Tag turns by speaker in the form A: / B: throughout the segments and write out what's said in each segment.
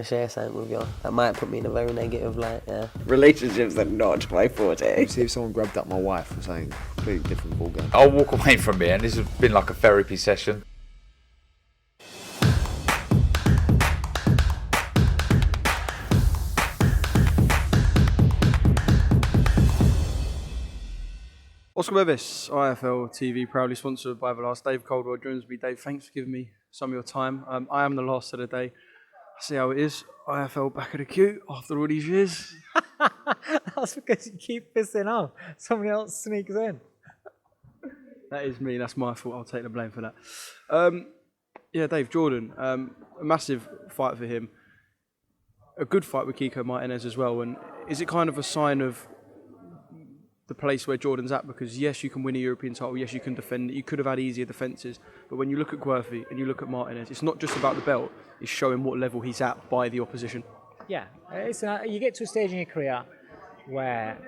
A: to share something with you. That might put me in a very negative light, yeah.
B: Relationships are not my forte.
C: See if someone grabbed up my wife or something, completely different ballgame.
D: I'll walk away from here, and this has been like a therapy session.
E: Oscar Bevis, IFL TV, proudly sponsored by the last Dave Coldwell joins me. Dave, thanks for giving me some of your time. I am the last of the day. See how it is. IFL back of the queue after all these years.
F: That's because you keep pissing off. Somebody else sneaks in.
E: That is me. That's my fault. I'll take the blame for that. Yeah, Dave, Jordan, a massive fight for him. A good fight with Kiko Martinez as well. And is it kind of a sign of the place where Jordan's at? Because yes, you can win a European title, yes, you can defend it, you could have had easier defences, but when you look at Guerfi and you look at Martinez, it's not just about the belt, it's showing what level he's at by the opposition.
F: Yeah, you get to a stage in your career where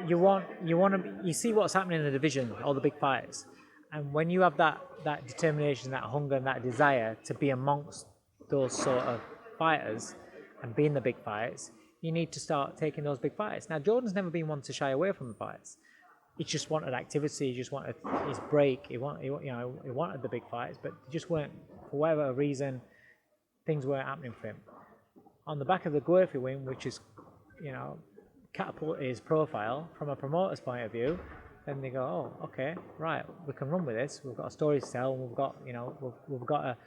F: you see what's happening in the division, all the big fighters, and when you have that determination, that hunger and that desire to be amongst those sort of fighters and be in the big fights, you need to start taking those big fights. Now, Jordan's never been one to shy away from the fights. He just wanted activity. He just wanted his break. He wanted the big fights, but just weren't, for whatever reason, things weren't happening for him. On the back of the Guerfi win, which is, catapulted his profile from a promoter's point of view, then they go, oh, okay, right, we can run with this. We've got a story to tell. And we've got a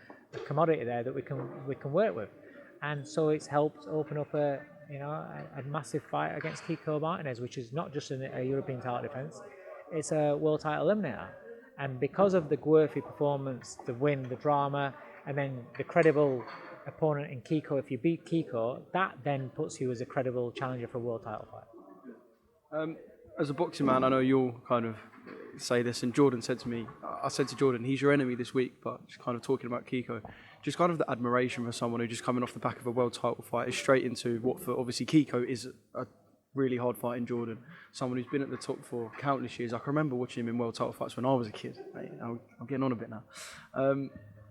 F: commodity there that we can work with, and so it's helped open up a massive fight against Kiko Martinez, which is not just a European title defence, it's a world title eliminator. And because of the Guerfi performance, the win, the drama, and then the credible opponent in Kiko, if you beat Kiko, that then puts you as a credible challenger for a world title fight.
E: As a boxing man, I know you'll kind of say this, and Jordan said to me, I said to Jordan, he's your enemy this week, but just kind of talking about Kiko, just kind of the admiration for someone who just coming off the back of a world title fight is straight into what for obviously Kiko is a really hard fight in Jordan. Someone who's been at the top for countless years. I can remember watching him in world title fights when I was a kid. I'm getting on a bit now.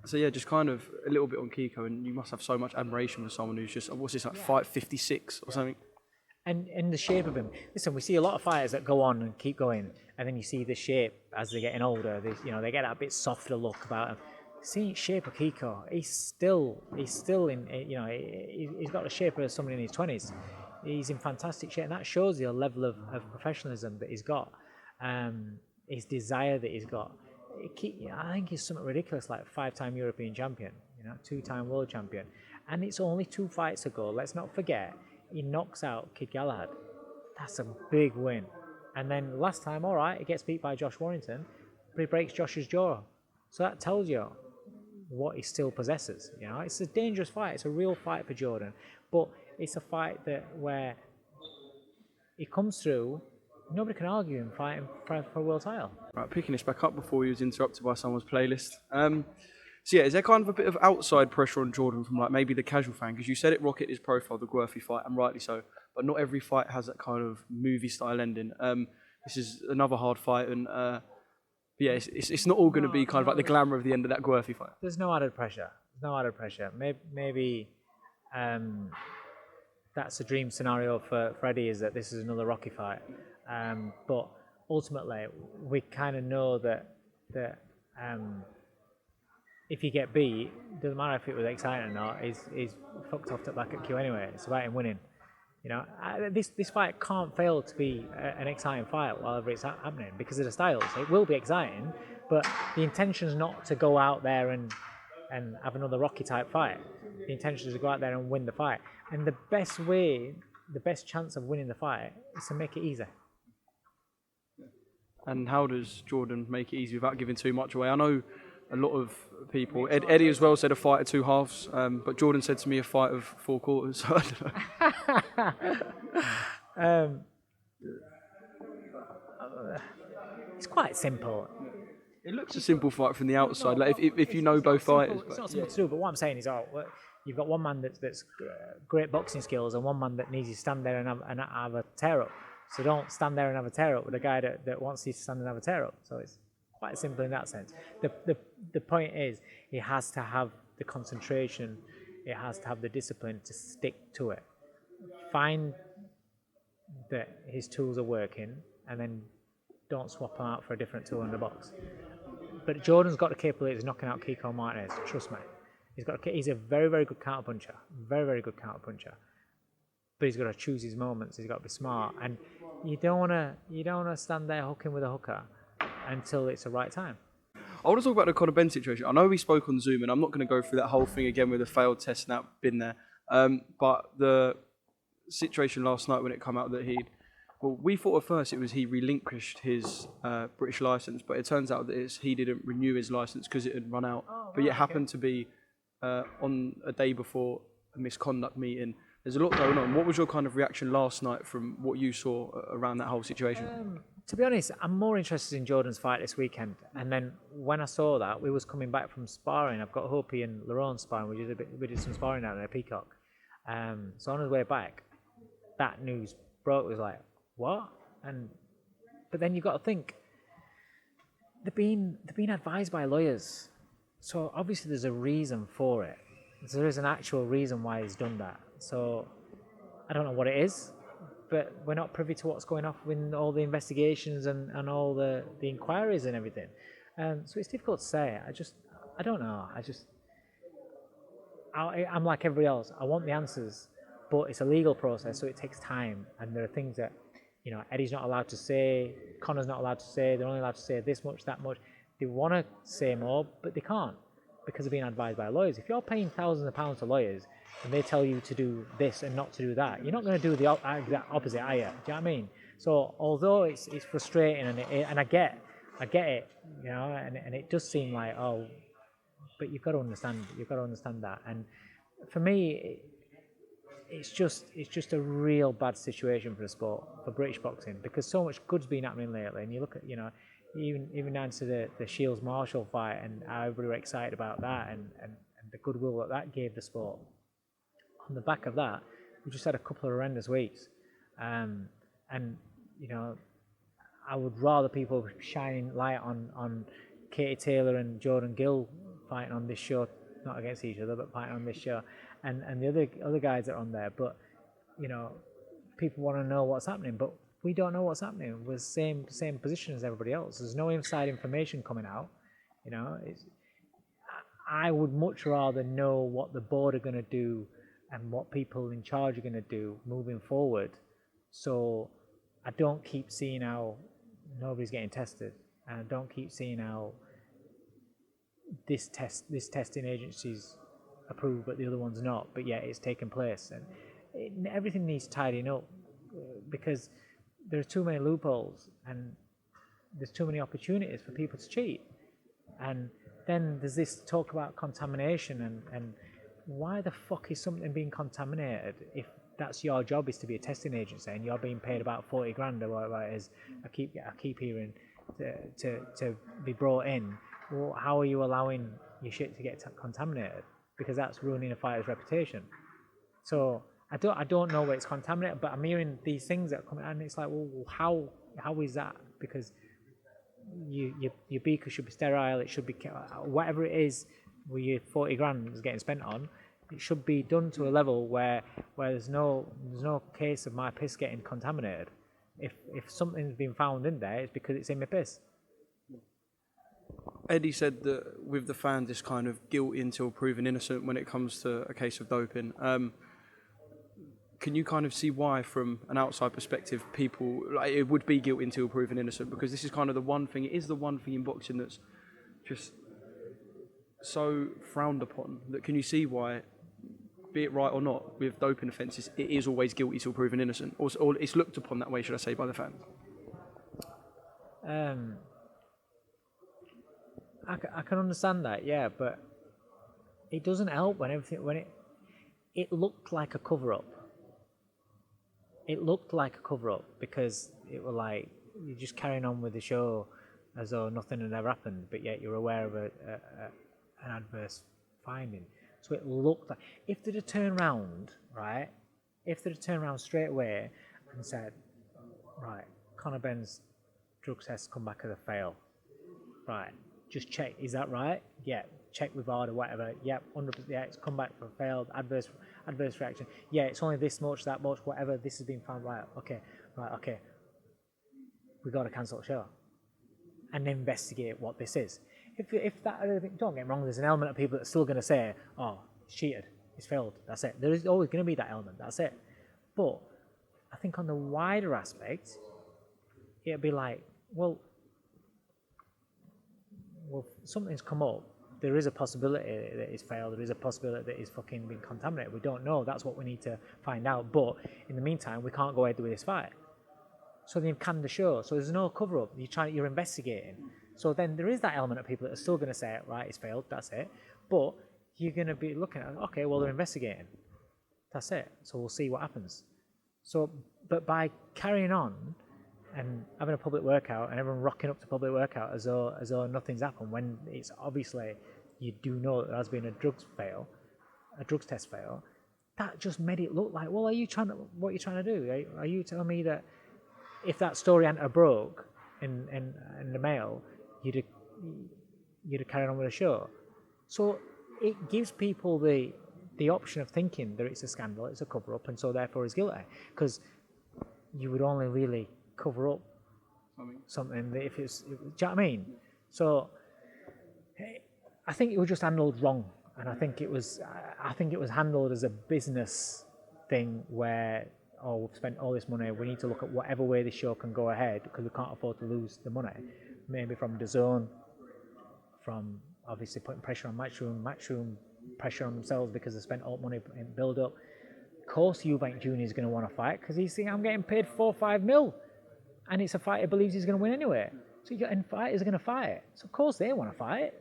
E: So yeah, just kind of a little bit on Kiko, and you must have so much admiration for someone who's just, what's this, like fight 56 or something?
F: And the shape of him. Listen, we see a lot of fighters that go on and keep going, and then you see the shape as they're getting older. They get that bit softer look about them. See shape of Kiko. He's still in. He's got the shape of somebody in his 20s. He's in fantastic shape, and that shows you a level of professionalism that he's got, his desire that he's got. I think he's something ridiculous, like 5-time European champion, 2-time world champion, and it's only 2 fights ago. Let's not forget, he knocks out Kid Galahad. That's a big win. And then last time, all right, he gets beat by Josh Warrington, but he breaks Josh's jaw. So that tells you what he still possesses. It's a dangerous fight. It's a real fight for Jordan, but it's a fight where he comes through. Nobody can argue him fighting for a world title.
E: Right, picking this back up before he was interrupted by someone's playlist. So yeah, is there kind of a bit of outside pressure on Jordan from like maybe the casual fan? Because you said it rocketed his profile, the Guerfi fight, and rightly so. But not every fight has that kind of movie style ending. This is another hard fight, and yeah, it's not all going to be kind of like the glamour of the end of that Guerfi fight.
F: There's no added pressure. Maybe that's a dream scenario for Freddie, is that this is another Rocky fight. But ultimately, we kind of know that if you get beat, doesn't matter if it was exciting or not, he's fucked off the back at Q anyway. It's about him winning. This fight can't fail to be an exciting fight while it's happening because of the styles. It will be exciting, but the intention is not to go out there and have another Rocky type fight. The intention is to go out there and win the fight. And the best chance of winning the fight is to make it easy.
E: And how does Jordan make it easy without giving too much away? I know a lot of people, Eddie as well said a fight of 2 halves, but Jordan said to me a fight of 4 quarters. So I don't know.
F: It's quite simple.
E: It looks a simple fight from the outside, like if you know both fighters.
F: It's not simple to do, but what I'm saying is, you've got one man that's great boxing skills and one man that needs you to stand there and have a tear up. So don't stand there and have a tear up with a guy that wants you to stand and have a tear up. So it's quite simple in that sense. The point is, he has to have the concentration it has to have the discipline to stick to it. Find that his tools are working, and then don't swap them out for a different tool in the box. But Jordan's got the capability of knocking out Kiko Martinez. Trust me, he's a very, very good counterpuncher, very, very good counterpuncher. But he's got to choose his moments. He's got to be smart, and you don't want to stand there hooking with a hooker until it's the right time.
E: I want to talk about the Conor Benn situation. I know we spoke on Zoom, and I'm not going to go through that whole thing again with the failed test and that been there. But the situation last night when it came out that we thought at first it was he relinquished his British licence, but it turns out that he didn't renew his licence because it had run out. But it happened to be on a day before a misconduct meeting. There's a lot going on. What was your kind of reaction last night from what you saw around that whole situation?
F: To be honest, I'm more interested in Jordan's fight this weekend. And then when I saw that, we was coming back from sparring. I've got Hopi and Laurent sparring. We did some sparring down there, Peacock. So on his way back, that news broke. It was like, what? But then you've got to think, they're being advised by lawyers. So obviously there's a reason for it. So there is an actual reason why he's done that. So I don't know what it is, but we're not privy to what's going on with all the investigations and all the inquiries and everything. So it's difficult to say. I don't know. I'm like everybody else. I want the answers, but it's a legal process, so it takes time. And there are things that, Eddie's not allowed to say, Conor's not allowed to say, they're only allowed to say this much, that much. They want to say more, but they can't because they're being advised by lawyers. If you're paying thousands of pounds to lawyers and they tell you to do this and not to do that, you're not going to do the exact opposite, are you? Do you know what I mean? So although it's frustrating and I get it, and it does seem like, but you've got to understand that. And for me, it's just a real bad situation for the sport, for British boxing, because so much good's been happening lately. And you look at, even down to the Shields Marshall fight and how everybody were excited about that and the goodwill that gave the sport. On the back of that, we just had a couple of horrendous weeks. I would rather people shine light on Katie Taylor and Jordan Gill fighting on this show, not against each other, but fighting on this show, and the other guys that are on there. But people want to know what's happening, but we don't know what's happening. We're the same position as everybody else. There's no inside information coming out. I would much rather know what the board are going to do and what people in charge are going to do moving forward, so I don't keep seeing how nobody's getting tested, and I don't keep seeing how this testing agency's approved but the other one's not, but yet it's taking place. And everything needs tidying up because there are too many loopholes and there's too many opportunities for people to cheat. And then there's this talk about contamination and why the fuck is something being contaminated if that's your job, is to be a testing agency and you're being paid about 40 grand or whatever it is. I keep hearing to be brought in. Well, how are you allowing your shit to get contaminated? Because that's ruining a fighter's reputation. So I don't know where it's contaminated, but I'm hearing these things that are coming, and it's like, well, how is that? Because your beaker should be sterile. It should be whatever it is where your 40 grand is getting spent on. It should be done to a level where there's no case of my piss getting contaminated. If something's been found in there, it's because it's in my piss.
E: Eddie said that with the fans, it's kind of guilty until proven innocent when it comes to a case of doping. Can you kind of see why, from an outside perspective, people it would be guilty until proven innocent? Because this is kind of the one thing. It is the one thing in boxing that's just so frowned upon. That can you see why, be it right or not, with doping offences, it is always guilty till proven innocent, or it's looked upon that way, should I say, by the fans?
F: I can understand that, yeah, but it doesn't help when it looked like a cover-up. It looked like a cover-up because it was like you're just carrying on with the show as though nothing had ever happened, but yet you're aware of an adverse finding. So it looked like, if they'd have turned around, right? If they'd have turned around straight away and said, right, Conor Benn's drug tests come back as a fail, right? Just check, is that right? Yeah, check with VAR or whatever. Yep, 100%. Yeah, it's come back for failed adverse reaction. Yeah, it's only this much, that much, whatever. This has been found. Right. Okay. We got to cancel the show and investigate what this is. If that, don't get me wrong, there's an element of people that are still going to say, oh, it's cheated, it's failed, that's it. There is always going to be that element, that's it. But I think on the wider aspect, it'd be like, well, something's come up. There is a possibility that it's failed. There is a possibility that it's fucking been contaminated. We don't know. That's what we need to find out. But in the meantime, we can't go ahead with this fight. So then you've canned the show. So there's no cover-up. You're investigating. So then there is that element of people that are still going to say, right, it's failed, that's it. But you're going to be looking at, okay, well, they're investigating. That's it. So we'll see what happens. So, but by carrying on and having a public workout and everyone rocking up to public workout as though nothing's happened, when it's obviously, you do know that there has been a drugs test fail, that just made it look like, well, what are you trying to do? Are you telling me that if that story hadn't broke in the Mail, you'd have carried on with the show? So it gives people the option of thinking that it's a scandal, it's a cover-up, and so therefore he's guilty. Because you would only really cover up something that if it's, do you know what I mean? So I think it was just handled wrong, and I think it was handled as a business thing where, oh, we've spent all this money, we need to look at whatever way this show can go ahead because we can't afford to lose the money. Maybe from DAZN, from obviously putting pressure on Matchroom pressure on themselves because they spent all money in build-up. Of course Eubank Jr. is going to want to fight because he's thinking, I'm getting paid 4 or 5 mil, and it's a fight he believes he's going to win anyway. So fighters are going to fight. So of course they want to fight.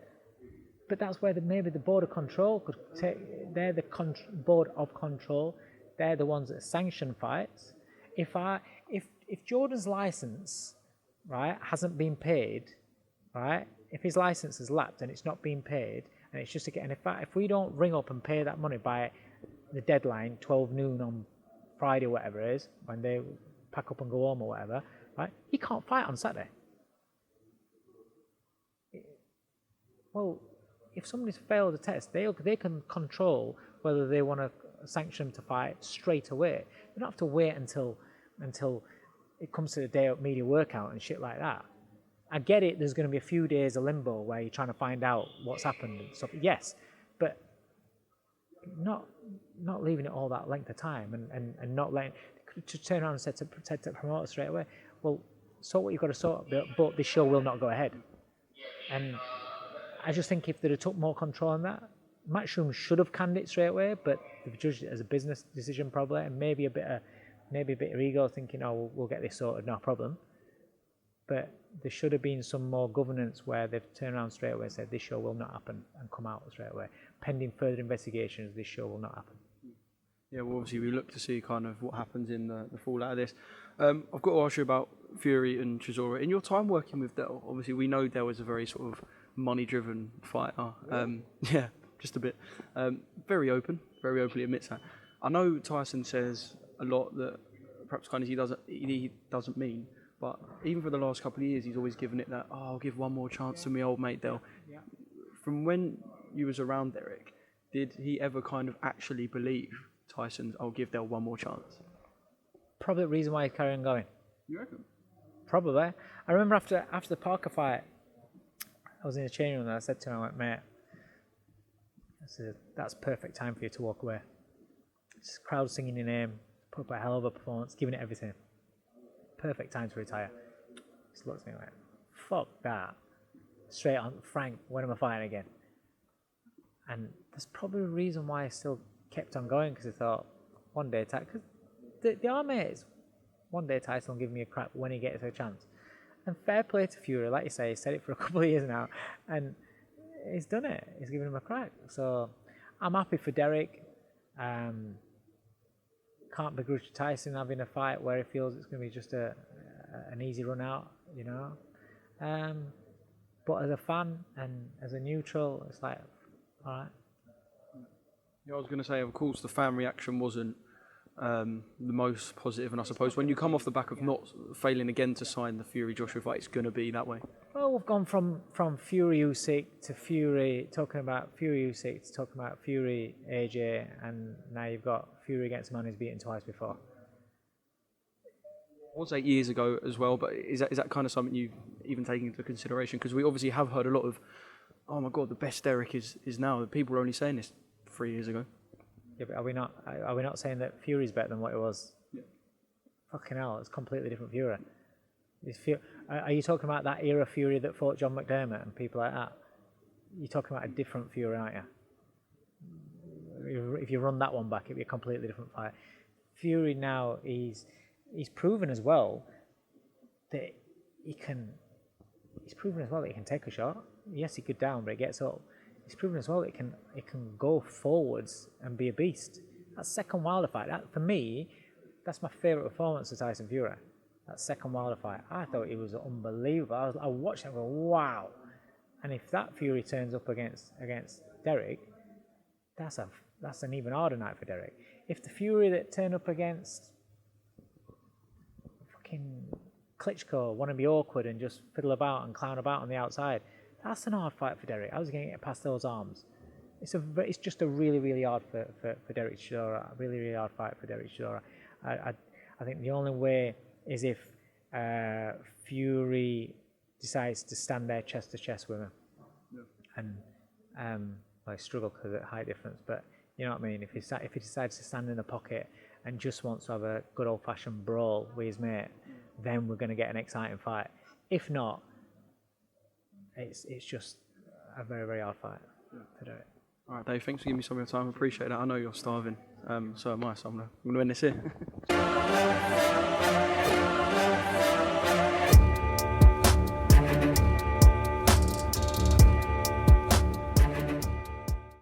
F: But that's where maybe the board of control could take. They're the board of control. They're the ones that sanction fights. If Jordan's license, right, hasn't been paid, right, if his license has lapsed and it's not being paid, and it's just again, if we don't ring up and pay that money by the deadline, 12 noon on Friday, whatever it is, when they pack up and go home or whatever, right, he can't fight on Saturday. Well, if somebody's failed a test, they can control whether they want to sanction him to fight straight away. They don't have to wait until it comes to the day of media workout and shit like that. I get it, there's going to be a few days of limbo where you're trying to find out what's happened and stuff. Yes, but not leaving it all that length of time and not letting to turn around and say to the promoter straight away, well, sort what you've got to sort, but this show will not go ahead. And I just think if they'd have took more control on that, Matchroom should have canned it straight away, but they've judged it as a business decision probably, and maybe a bit of ego, thinking, oh, we'll get this sorted, no problem. But there should have been some more governance where they've turned around straight away and said this show will not happen and come out straight away. Pending further investigations, this show will not happen.
E: Yeah, well, obviously we look to see kind of what happens in the fallout of this. I've got to ask you about Fury and Chisora. In your time working with Dell, obviously we know Dell is a very sort of money-driven fighter. Yeah, just a bit. Very openly admits that. I know Tyson says a lot that perhaps kind of he doesn't mean. But even for the last couple of years, he's always given it that, oh, I'll give one more chance to my old mate Dell. Yeah. From when you was around Derek, did he ever kind of actually believe Tyson's, I'll give Dell one more chance?
F: Probably the reason why he's carrying on going.
E: You reckon?
F: Probably. I remember after the Parker fight, I was in the changing room and I said to him, I went, mate, I said, that's perfect time for you to walk away. Just crowd singing your name, put up a hell of a performance, giving it everything. Perfect time to retire. Just looked at me like, fuck that. Straight on, Frank, when am I fighting again? And there's probably a reason why I still kept on going, because I thought, one day, because they are mates. One day Tyson will give me a crack when he gets a chance. And fair play to Fury, like you say, he's said it for a couple of years now, and he's done it. He's given him a crack. So I'm happy for Derek. Can't begrudge Tyson having a fight where he feels it's going to be just an easy run out, you know. But as a fan and as a neutral, it's like, all right.
E: Yeah, I was going to say, of course, the fan reaction wasn't the most positive, and I suppose when you come off the back of not failing again to sign the Fury-Joshua fight, it's going to be that way.
F: Well, we've gone from Fury Usyk to Fury, talking about Fury Usyk to talking about Fury AJ, and now you've got Fury against a man who's beaten twice before.
E: It was 8 years ago as well, but is that kind of something you've even taken into consideration? Because we obviously have heard a lot of, oh my God, the best Derek is now. People were only saying this 3 years ago.
F: Yeah, but are we not saying that Fury's better than what it was?
E: Yeah.
F: Fucking hell, it's a completely different Fury. Are you talking about that era Fury that fought John McDermott and people like that? You're talking about a different Fury, aren't you? If you run that one back, it'd be a completely different fight. Fury now, he's proven as well that he can. He's proven as well that he can take a shot. Yes, he could down, but he gets up. He's proven as well that he can go forwards and be a beast. That second Wilder fight, that for me, that's my favourite performance of Tyson Fury. That second Wilder fight, I thought it was unbelievable. I watched it and go, wow. And if that Fury turns up against Derek, that's an even harder night for Derek. If the Fury that turned up against fucking Klitschko want to be awkward and just fiddle about and clown about on the outside, that's an hard fight for Derek. I was going to get past those arms. It's just a really, really hard for Derek Chisora. A really, really hard fight for Derek Chisora. I think the only way is if Fury decides to stand there chest to chest with him. Yeah. And I struggle because of the height difference, but you know what I mean. If he decides to stand in the pocket and just wants to have a good old fashioned brawl with his mate, then we're going to get an exciting fight. If not, it's just a very, very hard fight to do it.
E: All right, Dave, thanks for giving me some of your time. I appreciate that. I know you're starving, so am I, so I'm going to end this here.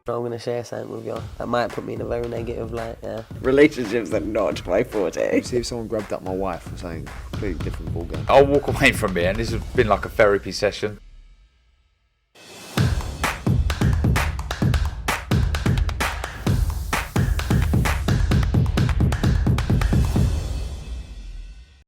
A: I'm going to share something with you. That might put me in a very negative light, yeah.
B: Relationships are not my forte.
C: See if someone grabbed up my wife for saying completely different ballgame.
D: I'll walk away from it, and this has been like a therapy session.